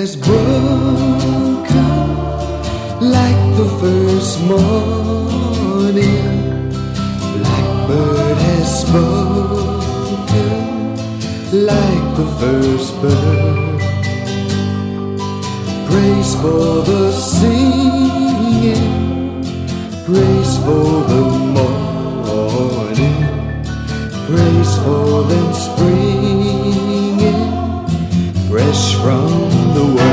has broken like the first morning. Blackbird has spoken like the first bird. Praise for the singing, praise for the morning, praise for them springing fresh from the world.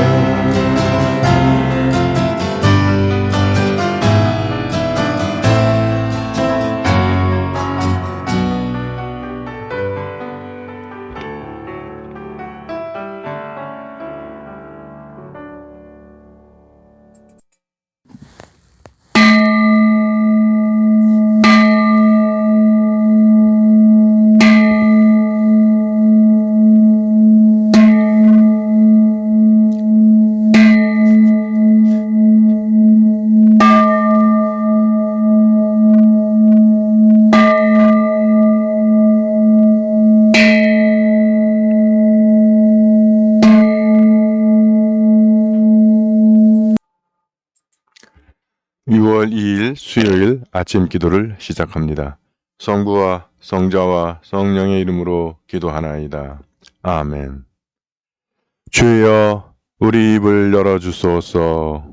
수요일 아침 기도를 시작합니다. 성부와 성자와 성령의 이름으로 기도하나이다. 아멘. 주여, 우리 입을 열어주소서.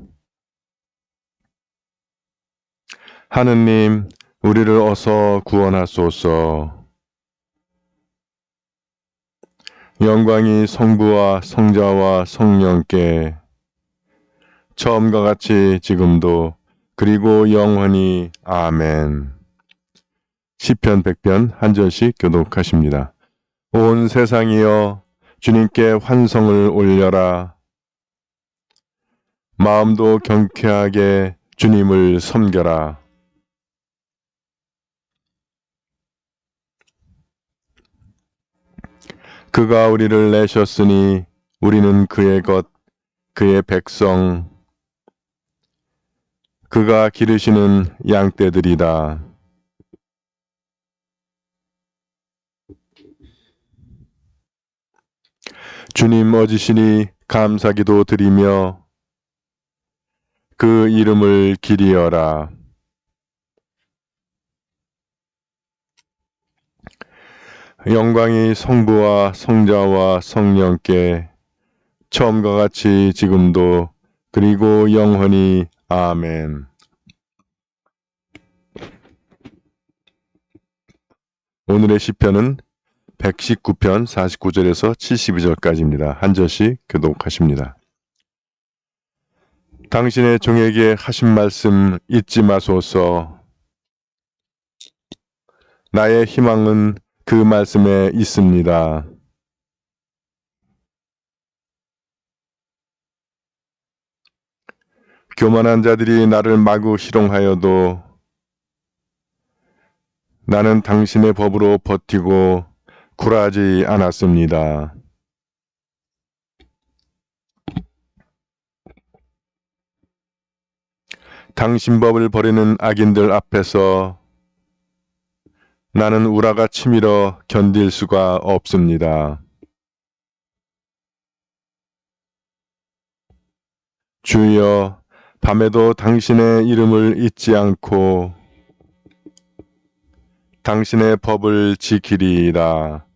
하느님, 우리를 어서 구원하소서. 영광이 성부와 성자와 성령께 처음과 같이 지금도 그리고 영원히 아멘. 시편 100편 한 절씩 교독하십니다. 온 세상이여 주님께 환성을 올려라. 마음도 경쾌하게 주님을 섬겨라. 그가 우리를 내셨으니 우리는 그의 것, 그의 백성, 그가 기르시는 양떼들이다. 주님 어지시니 감사기도 드리며 그 이름을 기리어라. 영광이 성부와 성자와 성령께 처음과 같이 지금도 그리고 영원히 아멘. 오늘의 시편은 119편 49절에서 72절까지입니다. 한 절씩 교독하십니다. 당신의 종에게 하신 말씀 잊지 마소서. 나의 희망은 그 말씀에 있습니다. 교만한 자들이 나를 마구 희롱하여도 나는 당신의 법으로 버티고 굴하지 않았습니다. 당신 법을 버리는 악인들 앞에서 나는 우라가 치밀어 견딜 수가 없습니다. 주여, 밤에도 당신의 이름을 잊지 않고 당신의 법을 지키리이다.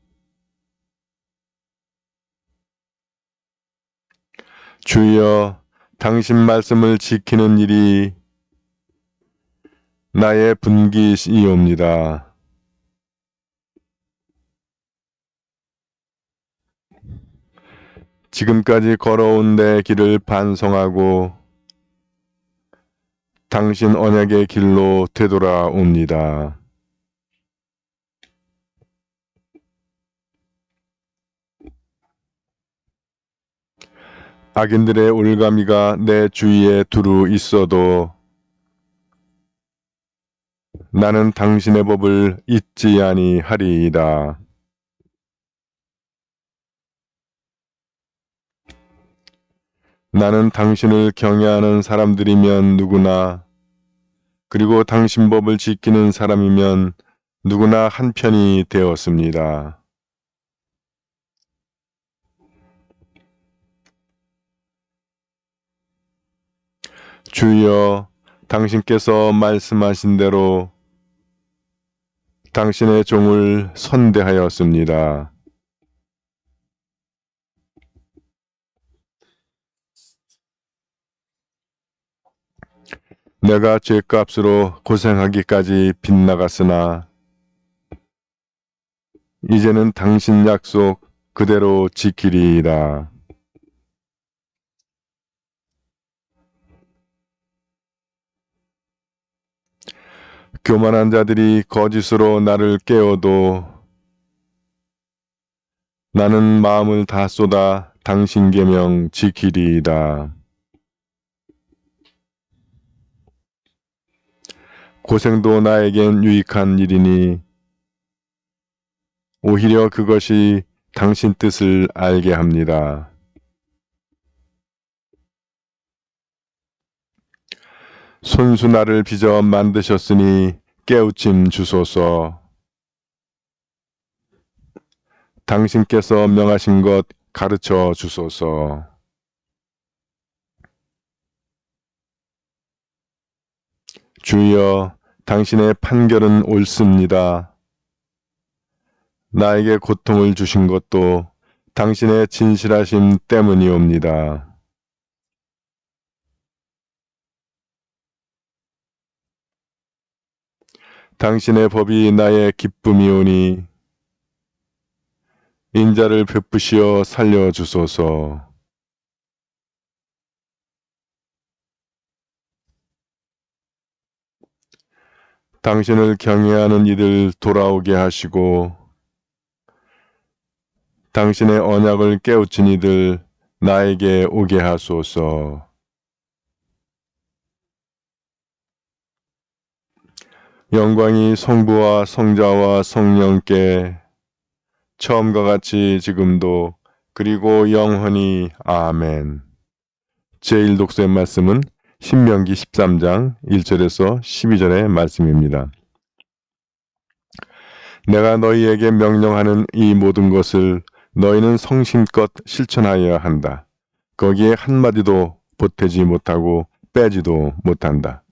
주여, 당신 말씀을 지키는 일이 나의 분깃이옵니다. 지금까지 걸어온 내 길을 반성하고 당신 언약의 길로 되돌아옵니다. 악인들의 올가미가 내 주위에 두루 있어도 나는 당신의 법을 잊지 아니하리이다. 나는 당신을 경외하는 사람들이면 누구나, 그리고 당신 법을 지키는 사람이면 누구나 한편이 되었습니다. 주여, 당신께서 말씀하신 대로 당신의 종을 선대하였습니다. 내가 죄값으로 고생하기까지 빗나갔으나 이제는 당신 약속 그대로 지키리이다. 교만한 자들이 거짓으로 나를 깨워도 나는 마음을 다 쏟아 당신 계명 지키리이다. 고생도 나에겐 유익한 일이니 오히려 그것이 당신 뜻을 알게 합니다. 손수 나를 빚어 만드셨으니 깨우침 주소서. 당신께서 명하신 것 가르쳐 주소서. 주여, 당신의 판결은 옳습니다. 나에게 고통을 주신 것도 당신의 진실하심 때문이옵니다. 당신의 법이 나의 기쁨이오니 인자를 베푸시어 살려주소서. 당신을 경외하는 이들 돌아오게 하시고 당신의 언약을 깨우친 이들 나에게 오게 하소서. 영광이 성부와 성자와 성령께 처음과 같이 지금도 그리고 영원히 아멘. 제1독서의 말씀은 신명기 13장 1절에서 12절의 말씀입니다. 내가 너희에게 명령하는 이 모든 것을 너희는 성심껏 실천하여야 한다. 거기에 한마디도 보태지 못하고 빼지도 못한다.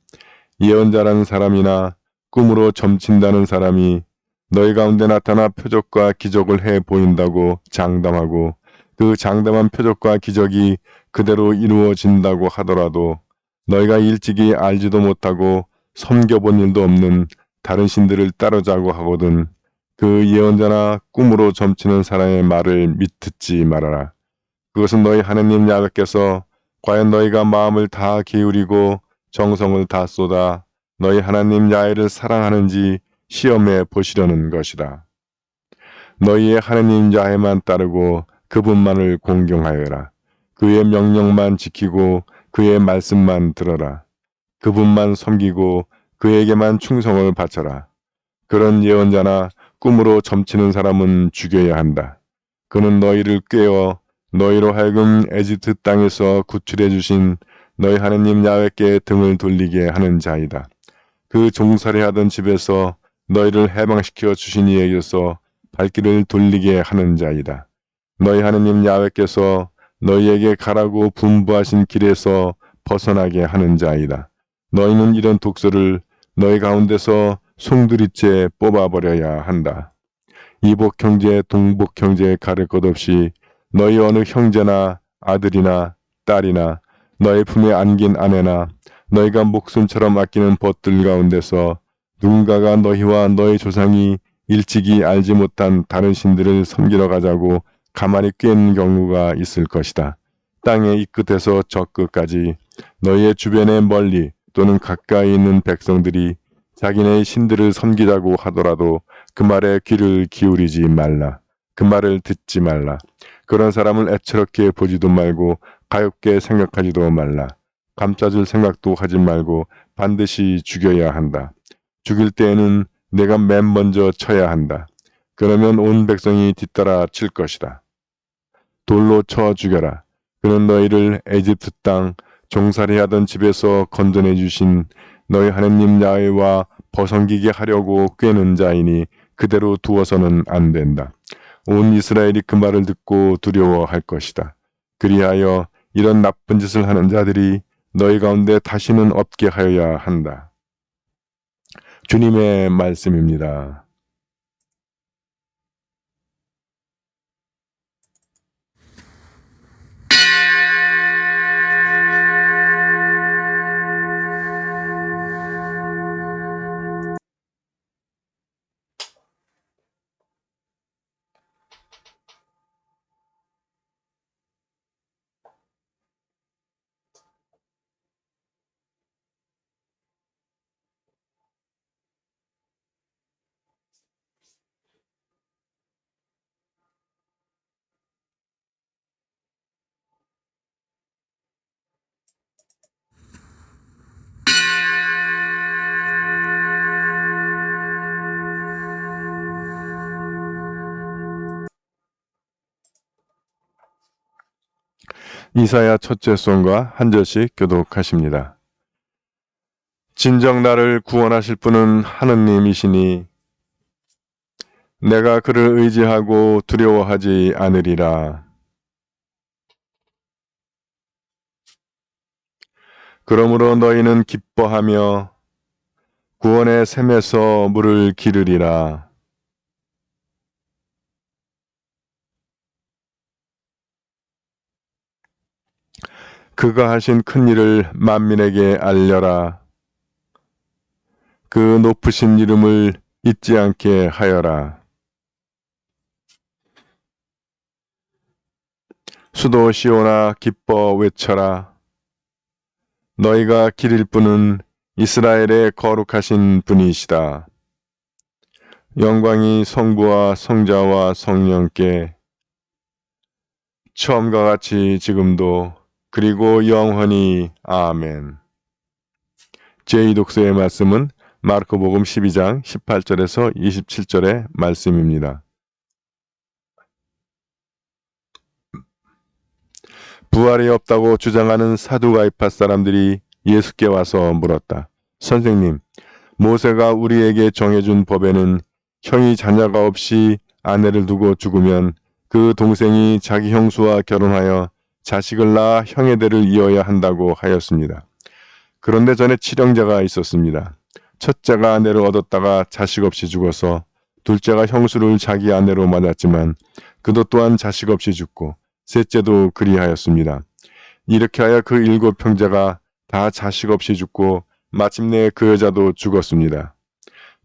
예언자라는 사람이나 꿈으로 점친다는 사람이 너희 가운데 나타나 표적과 기적을 해 보인다고 장담하고 그 장담한 표적과 기적이 그대로 이루어진다고 하더라도 너희가 일찍이 알지도 못하고 섬겨본 일도 없는 다른 신들을 따르자고 하거든 그 예언자나 꿈으로 점치는 사람의 말을 듣지 말아라. 그것은 너희 하느님 야훼께서 과연 너희가 마음을 다 기울이고 정성을 다 쏟아 너희 하나님 야훼를 사랑하는지 시험해 보시려는 것이다. 너희의 하나님 야훼만 따르고 그분만을 공경하여라. 그의 명령만 지키고 그의 말씀만 들어라. 그분만 섬기고 그에게만 충성을 바쳐라. 그런 예언자나 꿈으로 점치는 사람은 죽여야 한다. 그는 너희를 꾀어 너희로 하여금 에집트 땅에서 구출해 주신 너희 하나님 야훼께 등을 돌리게 하는 자이다. 그 종살이하던 집에서 너희를 해방시켜 주신 이에게서 발길을 돌리게 하는 자이다. 너희 하나님 야훼께서 너희에게 가라고 분부하신 길에서 벗어나게 하는 자이다. 너희는 이런 독서를 너희 가운데서 송두리째 뽑아버려야 한다. 이복 형제, 동복 형제 가릴 것 없이 너희 어느 형제나 아들이나 딸이나 너희 품에 안긴 아내나 너희가 목숨처럼 아끼는 벗들 가운데서 누군가가 너희와 너희 조상이 일찍이 알지 못한 다른 신들을 섬기러 가자고 가만히 꾀는 경우가 있을 것이다. 땅의 이 끝에서 저 끝까지 너희의 주변에 멀리 또는 가까이 있는 백성들이 자기네의 신들을 섬기자고 하더라도 그 말에 귀를 기울이지 말라. 그 말을 듣지 말라. 그런 사람을 애처롭게 보지도 말고 가엾게 생각하지도 말라. 감싸줄 생각도 하지 말고 반드시 죽여야 한다. 죽일 때에는 내가 맨 먼저 쳐야 한다. 그러면 온 백성이 뒤따라 칠 것이다. 돌로 쳐 죽여라. 그는 너희를 에집트 땅 종살이하던 집에서 건져내 주신 너희 하나님 야훼와 벗어기게 하려고 꾀는 자이니 그대로 두어서는 안 된다. 온 이스라엘이 그 말을 듣고 두려워할 것이다. 그리하여 이런 나쁜 짓을 하는 자들이 너희 가운데 다시는 없게 하여야 한다. 주님의 말씀입니다. 이사야 첫째 송과 한 절씩 교독하십니다. 진정 나를 구원하실 분은 하느님이시니 내가 그를 의지하고 두려워하지 않으리라. 그러므로 너희는 기뻐하며 구원의 샘에서 물을 기르리라. 그가 하신 큰 일을 만민에게 알려라. 그 높으신 이름을 잊지 않게 하여라. 수도 시온아 기뻐 외쳐라. 너희가 기릴 분은 이스라엘의 거룩하신 분이시다. 영광이 성부와 성자와 성령께 처음과 같이 지금도 그리고 영원히 아멘. 제2독서의 말씀은 마르코복음 12장 18절에서 27절의 말씀입니다. 부활이 없다고 주장하는 사두가이파 사람들이 예수께 와서 물었다. 선생님, 모세가 우리에게 정해준 법에는 형이 자녀가 없이 아내를 두고 죽으면 그 동생이 자기 형수와 결혼하여 자식을 낳아 형의 대를 이어야 한다고 하였습니다. 그런데 전에 칠형제가 있었습니다. 첫째가 아내를 얻었다가 자식 없이 죽어서 둘째가 형수를 자기 아내로 맞았지만 그도 또한 자식 없이 죽고 셋째도 그리하였습니다. 이렇게 하여 그 7형제가 다 자식 없이 죽고 마침내 그 여자도 죽었습니다.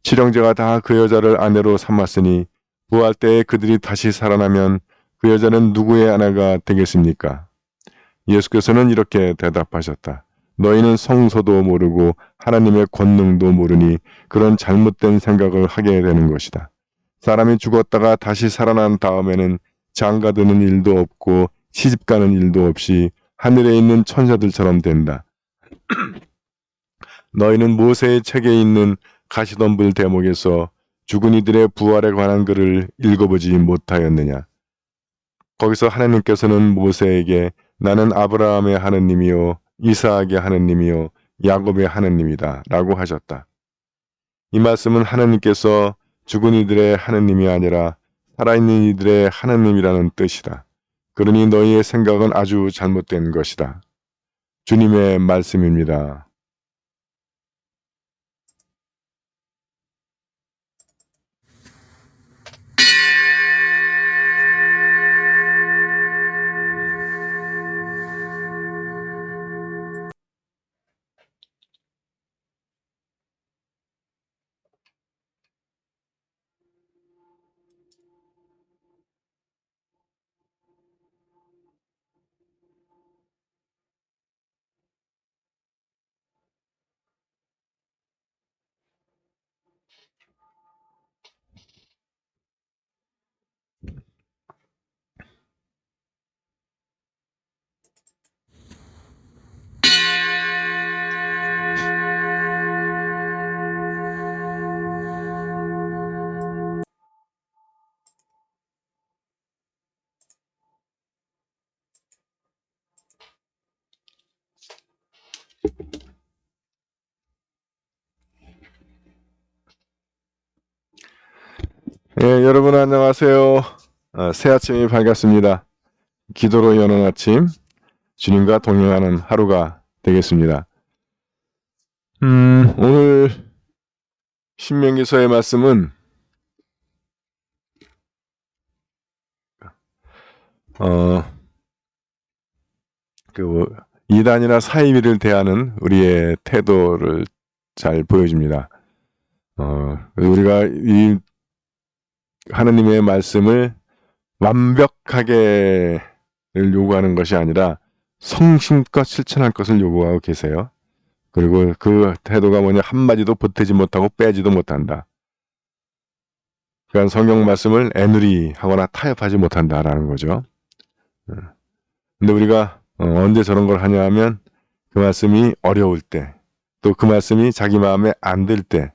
칠형제가 다 그 여자를 아내로 삼았으니 부활 때에 그들이 다시 살아나면 그 여자는 누구의 아내가 되겠습니까? 예수께서는 이렇게 대답하셨다. 너희는 성서도 모르고 하나님의 권능도 모르니 그런 잘못된 생각을 하게 되는 것이다. 사람이 죽었다가 다시 살아난 다음에는 장가드는 일도 없고 시집가는 일도 없이 하늘에 있는 천사들처럼 된다. 너희는 모세의 책에 있는 가시덤불 대목에서 죽은 이들의 부활에 관한 글을 읽어보지 못하였느냐. 거기서 하나님께서는 모세에게 나는 아브라함의 하느님이요 이사악의 하느님이요 야곱의 하느님이다 라고 하셨다. 이 말씀은 하나님께서 죽은 이들의 하느님이 아니라 살아있는 이들의 하느님이라는 뜻이다. 그러니 너희의 생각은 아주 잘못된 것이다. 주님의 말씀입니다. 여러분 안녕하세요. 새 아침이 밝았습니다. 기도로 여는 아침, 주님과 동행하는 하루가 되겠습니다. 오늘 신명기서의 말씀은 이단이나 사이비를 대하는 우리의 태도를 잘 보여줍니다. 우리가 이 하느님의 말씀을 완벽하게 요구하는 것이 아니라 성심껏 실천할 것을 요구하고 계세요. 그리고 그 태도가 뭐냐, 한마디도 보태지 못하고 빼지도 못한다. 그러니까 성경 말씀을 애누리 하거나 타협하지 못한다라는 거죠. 근데 우리가 언제 저런 걸 하냐 하면 그 말씀이 어려울 때, 또 그 말씀이 자기 마음에 안 들 때,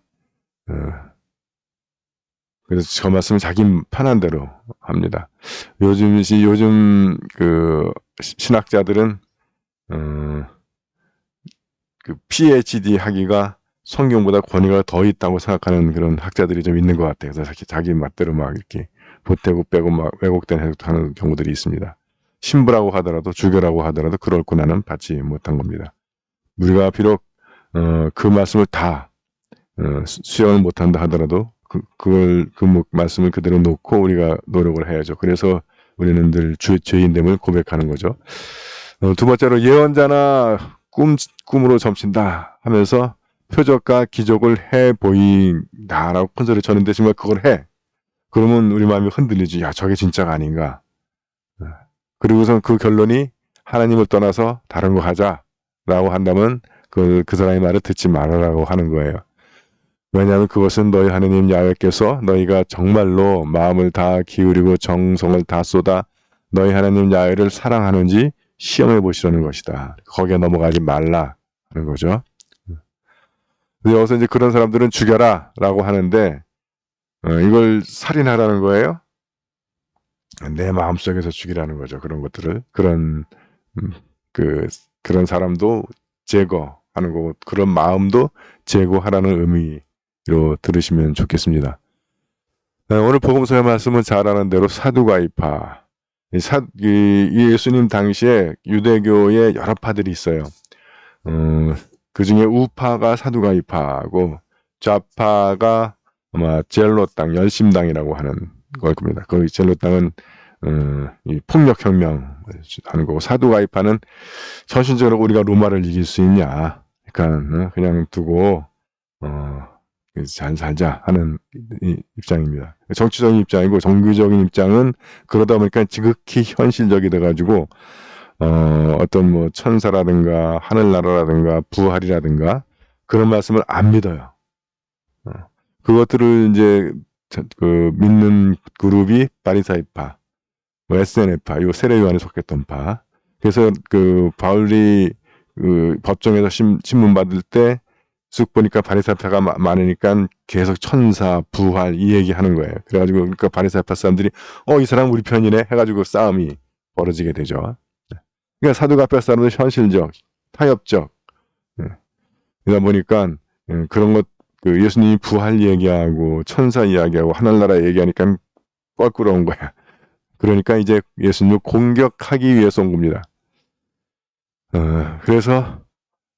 그래서 저 말씀을 자기 편한 대로 합니다. 요즘 그 신학자들은 그 PhD 하기가 성경보다 권위가 더 있다고 생각하는 그런 학자들이 좀 있는 것 같아요. 그래서 자기 맛대로 막 이렇게 보태고 빼고 막 왜곡된 해석도 하는 경우들이 있습니다. 신부라고 하더라도 주교라고 하더라도 그럴 권한은 받지 못한 겁니다. 우리가 비록 그 말씀을 다 수용을 못한다 하더라도 그 말씀을 그대로 놓고 우리가 노력을 해야죠. 그래서 우리는 늘 죄인됨을 고백하는 거죠. 두 번째로 예언자나 꿈으로 점친다 하면서 표적과 기적을 해 보인다라고 큰 소리 쳤는데 정말 그걸 해. 그러면 우리 마음이 흔들리지. 야, 저게 진짜가 아닌가. 그리고선 그 결론이 하나님을 떠나서 다른 거 하자라고 한다면 그 사람의 말을 듣지 말아라고 하는 거예요. 왜냐하면 그것은 너희 하나님 야훼께서 너희가 정말로 마음을 다 기울이고 정성을 다 쏟아 너희 하나님 야훼를 사랑하는지 시험해 보시려는 것이다. 거기에 넘어가지 말라 하는 거죠. 근데 여기서 이제 그런 사람들은 죽여라 라고 하는데 이걸 살인하라는 거예요? 내 마음속에서 죽이라는 거죠. 그런 것들을. 그런 사람도 제거하는 거고 그런 마음도 제거하라는 의미로 들으시면 좋겠습니다. 오늘 복음서의 말씀은 잘 아는 대로 사두가이파. 이 예수님 당시에 유대교에 여러 파들이 있어요. 그 중에 우파가 사두가이파고 좌파가 아마 젤로당, 열심당이라고 하는 걸 겁니다. 그 젤로당은 이 폭력혁명 하는 거고 사두가이파는 선신적으로 우리가 로마를 이길 수 있냐. 그러니까 그냥 두고 잘 살자 하는 입장입니다. 정치적인 입장이고 종교적인 입장은 그러다 보니까 지극히 현실적이 돼가지고 어떤 뭐 천사라든가 하늘나라라든가 부활이라든가 그런 말씀을 안 믿어요. 그것들을 이제 믿는 그룹이 바리사이파, SNF파, 이 세례요한에 속했던 파. 그래서 그 바울이 그 법정에서 신문 받을 때 쑥 보니까 바리사이파가 많으니까 계속 천사, 부활 이 얘기하는 거예요. 그래가지고 그러니까 바리사이파 사람들이 이 사람 우리 편이네 해가지고 싸움이 벌어지게 되죠. 그러니까 사두가이파 사람들 현실적, 타협적. 그러다 보니까 그런 것 예수님이 부활 얘기하고 천사 이야기하고 하늘나라 얘기하니까 껄끄러운 거야. 그러니까 이제 예수님을 공격하기 위해서 온 겁니다.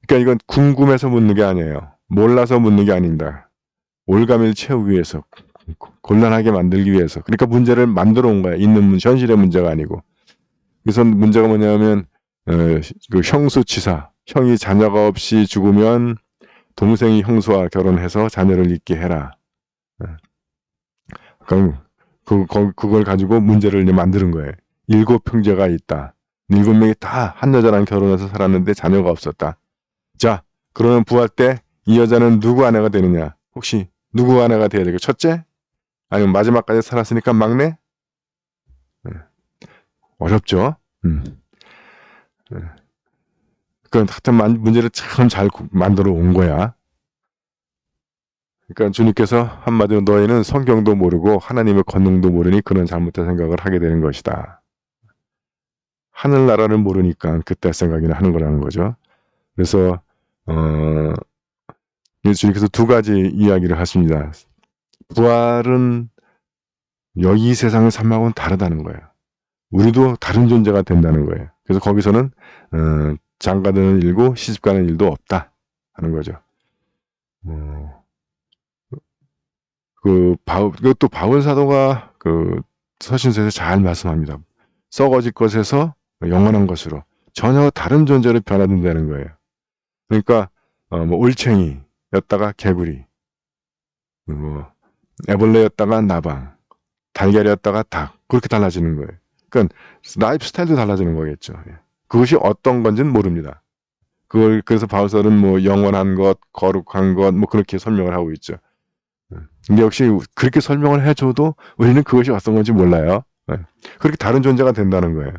그러니까 이건 궁금해서 묻는 게 아니에요. 몰라서 묻는 게 아닙니다. 올가미를 채우기 위해서, 곤란하게 만들기 위해서. 그러니까 문제를 만들어 온 거야. 있는 현실의 문제가 아니고. 그래서 문제가 뭐냐면 그 형수치사, 형이 자녀가 없이 죽으면 동생이 형수와 결혼해서 자녀를 있게 해라. 그럼 그걸 가지고 문제를 이제 만드는 거예요. 7 형제가 있다. 7명이 다 한 여자랑 결혼해서 살았는데 자녀가 없었다. 자, 그러면 부활 때 이 여자는 누구 아내가 되느냐? 혹시 누구 아내가 돼야 되고 첫째? 아니면 마지막까지 살았으니까 막내? 어렵죠? 그건 하여튼 문제를 참 잘 만들어 온 거야. 그러니까 주님께서 한마디로 너희는 성경도 모르고 하나님의 권능도 모르니 그런 잘못된 생각을 하게 되는 것이다. 하늘나라를 모르니까 그때 생각이나 하는 거라는 거죠. 그래서 주님께서 2가지 이야기를 하십니다. 부활은 여기 세상의 삶하고는 다르다는 거예요. 우리도 다른 존재가 된다는 거예요. 그래서 거기서는 장가드는 일고 시집가는 일도 없다 하는 거죠. 이것도 바울 사도가 그 서신서에서 잘 말씀합니다. 썩어질 것에서 영원한 것으로 전혀 다른 존재로 변화된다는 거예요. 그러니까 뭐 올챙이였다가 개구리, 뭐 애벌레였다가 나방, 달걀이었다가 닭, 그렇게 달라지는 거예요. 그러니까 라이프 스타일도 달라지는 거겠죠. 그것이 어떤 건지는 모릅니다. 그래서 바울서는 뭐 영원한 것, 거룩한 것, 뭐 그렇게 설명을 하고 있죠. 근데 역시 그렇게 설명을 해줘도 우리는 그것이 어떤 건지 몰라요. 그렇게 다른 존재가 된다는 거예요.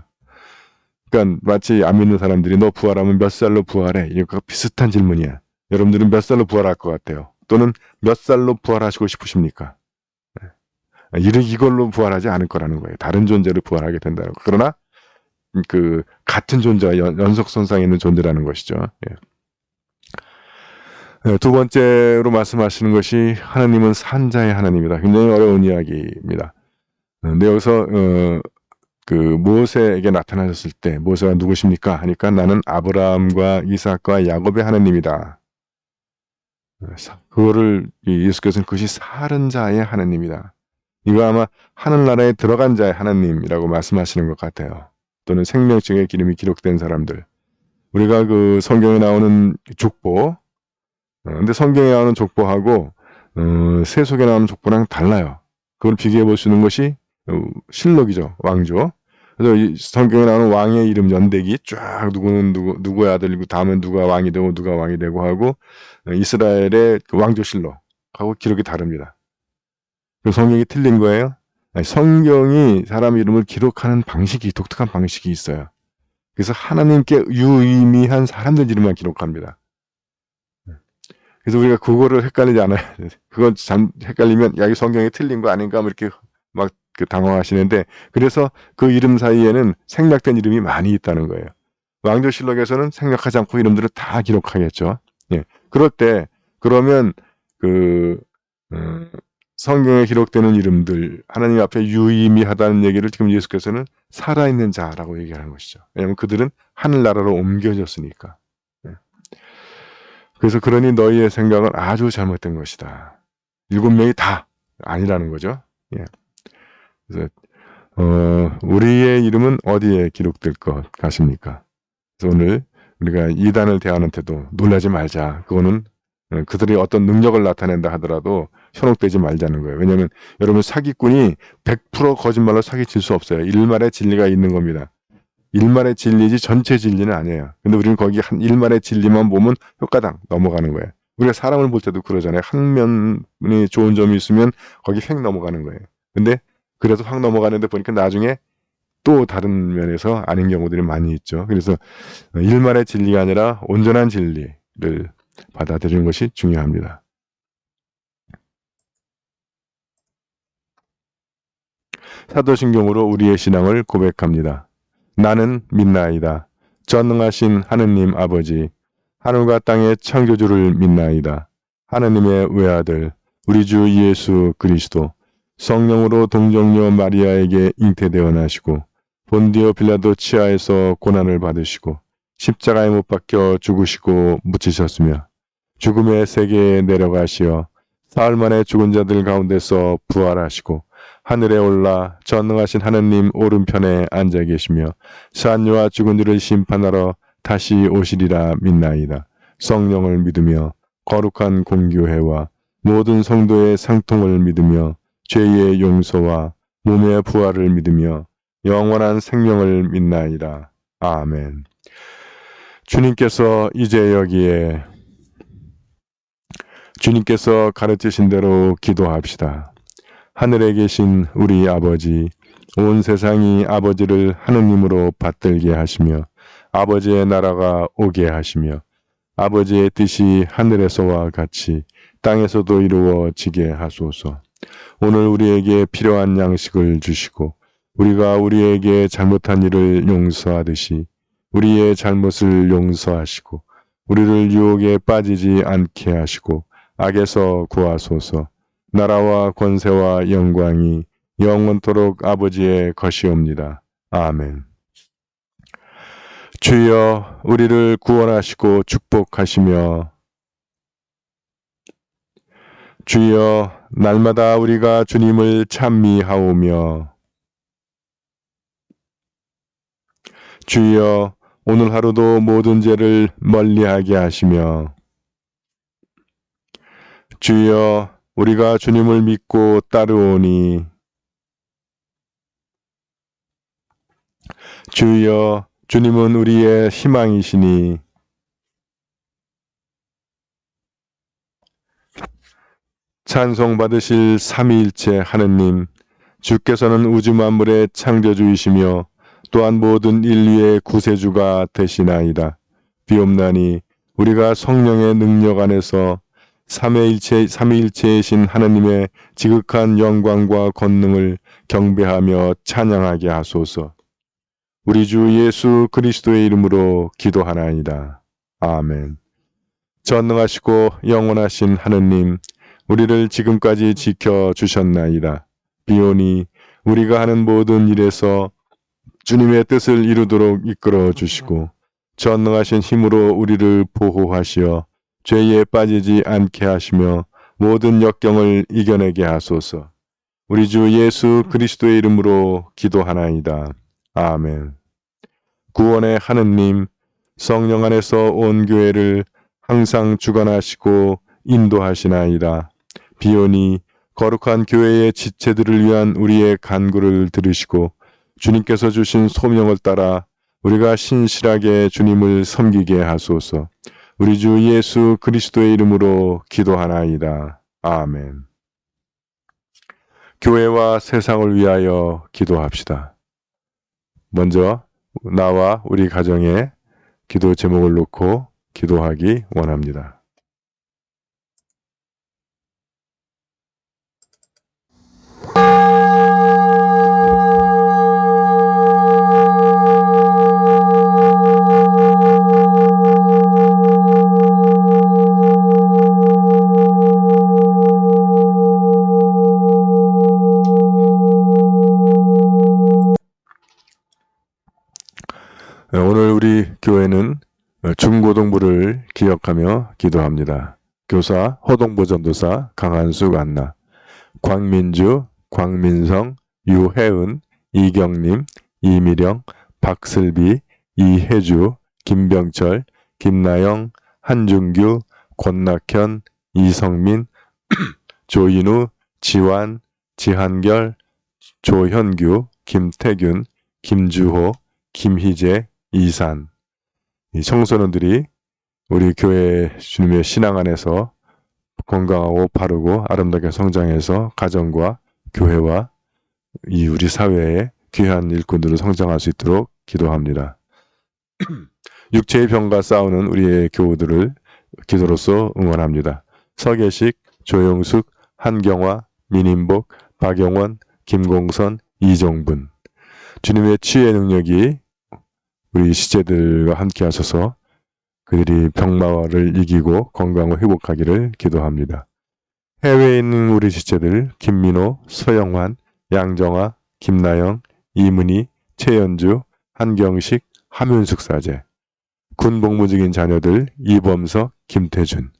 그러니까 마치 안 믿는 사람들이 너 부활하면 몇 살로 부활해? 이거 비슷한 질문이야. 여러분들은 몇 살로 부활할 것 같아요? 또는 몇 살로 부활하시고 싶으십니까? 이걸로 부활하지 않을 거라는 거예요. 다른 존재로 부활하게 된다는 거. 그러나 그 같은 존재와 연속선상에 있는 존재라는 것이죠. 두 번째로 말씀하시는 것이 하나님은 산자의 하나님이다. 굉장히 어려운 이야기입니다. 근데 여기서 그 모세에게 나타나셨을 때 모세가 누구십니까? 하니까 나는 아브라함과 이삭과 야곱의 하나님이다. 그거를 예수께서는 그것이 사는 자의 하나님이다. 이거 아마 하늘나라에 들어간 자의 하나님이라고 말씀하시는 것 같아요. 또는 생명증의 기름이 기록된 사람들. 우리가 그 성경에 나오는 족보, 근데 성경에 나오는 족보하고 세속에 나오는 족보랑 달라요. 그걸 비교해 볼 수 있는 것이 실록이죠. 왕조. 그래서 이 성경에 나오는 왕의 이름 연대기 쫙 누구의 아들이고 다음엔 누가 왕이 되고 누가 왕이 되고 하고 이스라엘의 그 왕조실록하고 기록이 다릅니다. 그 성경이 틀린 거예요? 아니, 성경이 사람 이름을 기록하는 방식이 독특한 방식이 있어요. 그래서 하나님께 유의미한 사람들 이름만 기록합니다. 그래서 우리가 그거를 헷갈리지 않아야 돼. 그건 헷갈리면 야, 이 성경이 틀린 거 아닌가 뭐 이렇게 막 당황하시는데 그래서 그 이름 사이에는 생략된 이름이 많이 있다는 거예요. 왕조실록에서는 생략하지 않고 이름들을 다 기록하겠죠. 그럴 때 그러면 그 성경에 기록되는 이름들 하나님 앞에 유의미하다는 얘기를 지금 예수께서는 살아있는 자라고 얘기하는 것이죠. 왜냐하면 그들은 하늘나라로 옮겨졌으니까. 그래서 그러니 너희의 생각은 아주 잘못된 것이다. 7명이 다 아니라는 거죠. 그래서 우리의 이름은 어디에 기록될 것 같습니까? 그래서 오늘 우리가 이단을 대하는 태도 놀라지 말자. 그거는 그들이 어떤 능력을 나타낸다 하더라도 현혹되지 말자는 거예요. 왜냐하면 여러분 사기꾼이 100% 거짓말로 사기칠 수 없어요. 일말의 진리가 있는 겁니다. 일말의 진리지 전체 진리는 아니에요. 근데 우리는 거기 한 일말의 진리만 보면 효과당 넘어가는 거예요. 우리가 사람을 볼 때도 그러잖아요. 한 면이 좋은 점이 있으면 거기 휙 넘어가는 거예요. 근데 그래서 확 넘어가는데 보니까 나중에 또 다른 면에서 아닌 경우들이 많이 있죠. 그래서 일말의 진리가 아니라 온전한 진리를 받아들이는 것이 중요합니다. 사도신경으로 우리의 신앙을 고백합니다. 나는 믿나이다. 전능하신 하느님 아버지, 하늘과 땅의 창조주를 믿나이다. 하느님의 외아들, 우리 주 예수 그리스도, 성령으로 동정녀 마리아에게 잉태되어 나시고 본디오 빌라도 치하에서 고난을 받으시고 십자가에 못 박혀 죽으시고 묻히셨으며 죽음의 세계에 내려가시어 사흘 만에 죽은 자들 가운데서 부활하시고 하늘에 올라 전능하신 하느님 오른편에 앉아 계시며 산유와 죽은 이를 심판하러 다시 오시리라 믿나이다. 성령을 믿으며 거룩한 공교회와 모든 성도의 상통을 믿으며 죄의 용서와 몸의 부활을 믿으며 영원한 생명을 믿나이다. 아멘. 주님께서 가르치신 대로 기도합시다. 하늘에 계신 우리 아버지, 온 세상이 아버지를 하느님으로 받들게 하시며 아버지의 나라가 오게 하시며 아버지의 뜻이 하늘에서와 같이 땅에서도 이루어지게 하소서. 오늘 우리에게 필요한 양식을 주시고 우리가 우리에게 잘못한 일을 용서하듯이 우리의 잘못을 용서하시고 우리를 유혹에 빠지지 않게 하시고 악에서 구하소서. 나라와 권세와 영광이 영원토록 아버지의 것이옵니다. 아멘. 주여 우리를 구원하시고 축복하시며 주여 날마다 우리가 주님을 찬미하오며 주여 오늘 하루도 모든 죄를 멀리하게 하시며 주여 우리가 주님을 믿고 따르오니 주여 주님은 우리의 희망이시니 찬송받으실 삼위일체 하느님, 주께서는 우주 만물의 창조주이시며 또한 모든 인류의 구세주가 되시나이다. 비옵나니 우리가 성령의 능력 안에서 삼위일체이신 하느님의 지극한 영광과 권능을 경배하며 찬양하게 하소서. 우리 주 예수 그리스도의 이름으로 기도하나이다. 아멘. 전능하시고 영원하신 하느님, 우리를 지금까지 지켜주셨나이다. 비오니 우리가 하는 모든 일에서 주님의 뜻을 이루도록 이끌어 주시고 전능하신 힘으로 우리를 보호하시어 죄에 빠지지 않게 하시며 모든 역경을 이겨내게 하소서. 우리 주 예수 그리스도의 이름으로 기도하나이다. 아멘. 구원의 하느님, 성령 안에서 온 교회를 항상 주관하시고 인도하시나이다. 비오니 거룩한 교회의 지체들을 위한 우리의 간구를 들으시고 주님께서 주신 소명을 따라 우리가 신실하게 주님을 섬기게 하소서. 우리 주 예수 그리스도의 이름으로 기도하나이다. 아멘. 교회와 세상을 위하여 기도합시다. 먼저 나와 우리 가정에 기도 제목을 놓고 기도하기 원합니다. 오늘 우리 교회는 중고등부를 기억하며 기도합니다. 교사 허동보 전도사, 강한숙 안나, 광민주, 광민성, 유혜은, 이경림, 이미령, 박슬비, 이혜주, 김병철, 김나영, 한중규, 권낙현, 이성민, 조인우, 지환, 지한결, 조현규, 김태균, 김주호, 김희재, 이산. 이 청소년들이 우리 교회 주님의 신앙 안에서 건강하고 바르고 아름답게 성장해서 가정과 교회와 이 우리 사회의 귀한 일꾼들을 성장할 수 있도록 기도합니다. 육체의 병과 싸우는 우리의 교우들을 기도로서 응원합니다. 서계식, 조영숙, 한경화, 민인복, 박영원, 김공선, 이종분. 주님의 치유의 능력이 우리 시체들과 함께 하셔서 그들이 병마를 이기고 건강을 회복하기를 기도합니다. 해외에 있는 우리 시체들 김민호, 서영환, 양정아, 김나영, 이문희, 최연주, 한경식, 함윤숙 사제, 군복무 중인 자녀들 이범석, 김태준.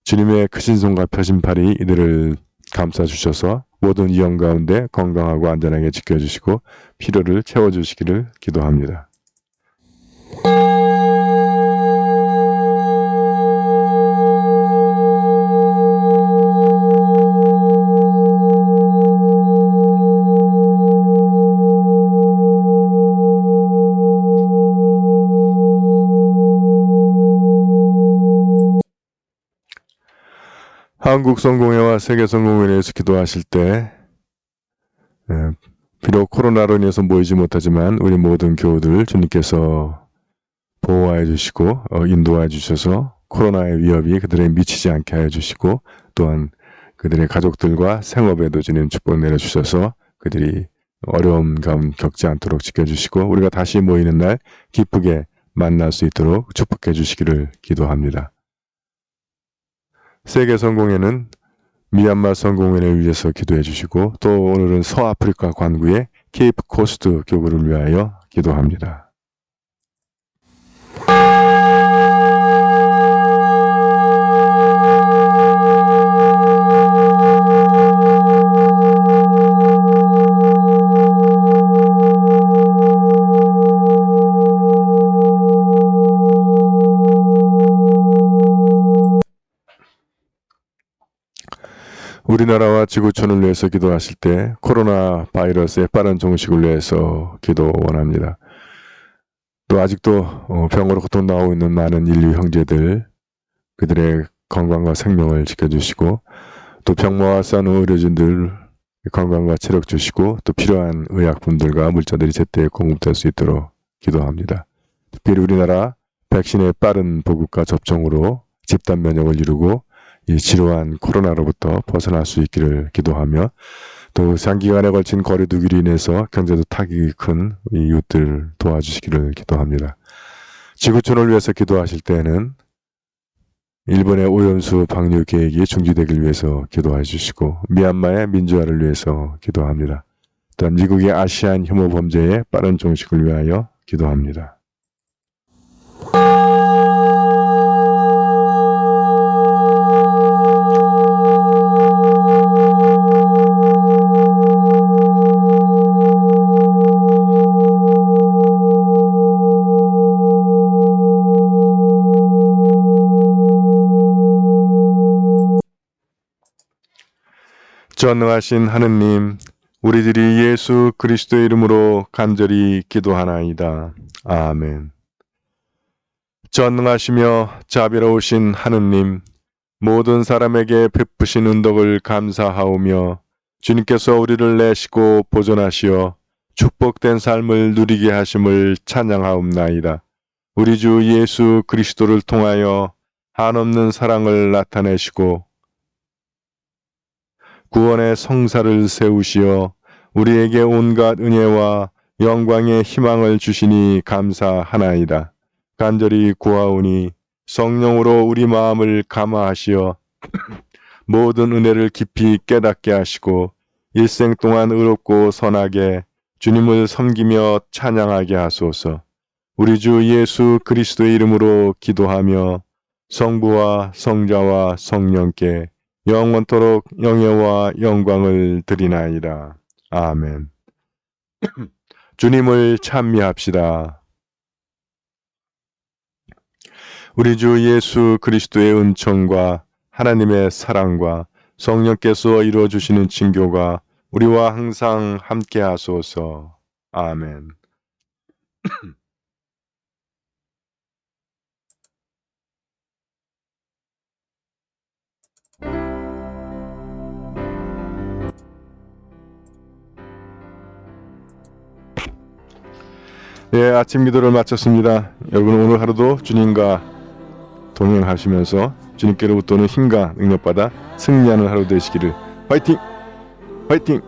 주님의 크신 손과 펴신 팔이 이들을 감싸주셔서 모든 위험 가운데 건강하고 안전하게 지켜주시고 필요를 채워주시기를 기도합니다. 한국성공회와 세계성공회에 대해서 기도하실 때 비록 코로나로 인해서 모이지 못하지만 우리 모든 교우들 주님께서 보호하여 주시고 인도하여 주셔서 코로나의 위협이 그들에게 미치지 않게 하여 주시고 또한 그들의 가족들과 생업에도 주님 축복 내려주셔서 그들이 어려움 가운데 겪지 않도록 지켜주시고 우리가 다시 모이는 날 기쁘게 만날 수 있도록 축복해 주시기를 기도합니다. 세계 성공회는 미얀마 성공회를 위해서 기도해 주시고 또 오늘은 서아프리카 관구의 케이프 코스트 교구를 위하여 기도합니다. 우리나라와 지구촌을 위해서 기도하실 때 코로나 바이러스의 빠른 종식을 위해서 기도 원합니다. 또 아직도 병으로 고통 나오고 있는 많은 인류 형제들, 그들의 건강과 생명을 지켜주시고, 또 병마와 싸운 의료진들 건강과 체력 주시고, 또 필요한 의약품들과 물자들이 제때 공급될 수 있도록 기도합니다. 특별히 우리나라 백신의 빠른 보급과 접종으로 집단 면역을 이루고 이 지루한 코로나로부터 벗어날 수 있기를 기도하며, 또 장기간에 걸친 거리두기로 인해서 경제도 타격이 큰 이웃들 도와주시기를 기도합니다. 지구촌을 위해서 기도하실 때는 일본의 오염수 방류 계획이 중지되길 위해서 기도해 주시고, 미얀마의 민주화를 위해서 기도합니다. 또한 미국의 아시안 혐오 범죄의 빠른 종식을 위하여 기도합니다. 전능하신 하느님, 우리들이 예수 그리스도의 이름으로 간절히 기도하나이다. 아멘. 전능하시며 자비로우신 하느님, 모든 사람에게 베푸신 은덕을 감사하오며 주님께서 우리를 내시고 보존하시어 축복된 삶을 누리게 하심을 찬양하옵나이다. 우리 주 예수 그리스도를 통하여 한없는 사랑을 나타내시고 구원의 성사를 세우시어 우리에게 온갖 은혜와 영광의 희망을 주시니 감사하나이다. 간절히 구하오니 성령으로 우리 마음을 감화하시어 모든 은혜를 깊이 깨닫게 하시고 일생 동안 의롭고 선하게 주님을 섬기며 찬양하게 하소서. 우리 주 예수 그리스도의 이름으로 기도하며 성부와 성자와 성령께 영원토록 영예와 영광을 드리나이다. 아멘. 주님을 찬미합시다. 우리 주 예수 그리스도의 은총과 하나님의 사랑과 성령께서 이루어주시는 친교가 우리와 항상 함께 하소서. 아멘. 예, 아침 기도를 마쳤습니다. 여러분 오늘 하루도 주님과 동행하시면서 주님께로부터는 힘과 능력받아 승리하는 하루 되시기를. 화이팅! 화이팅!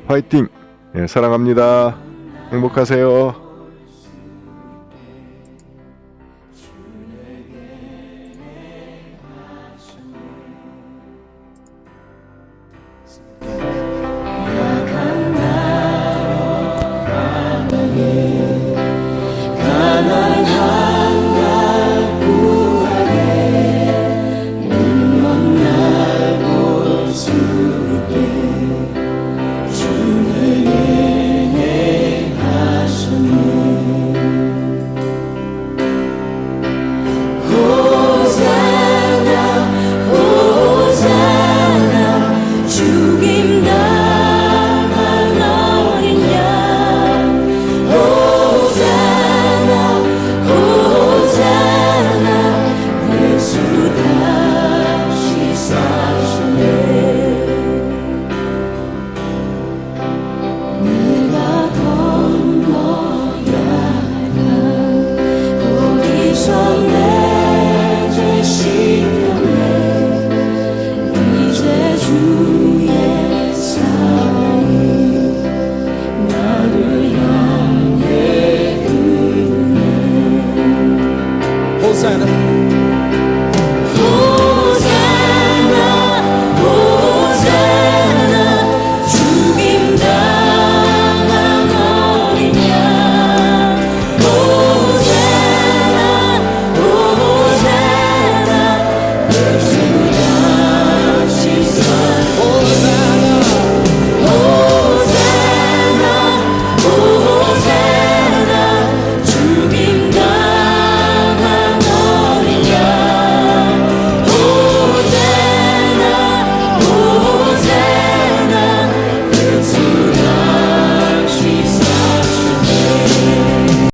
화이팅! 예, 사랑합니다. 행복하세요. God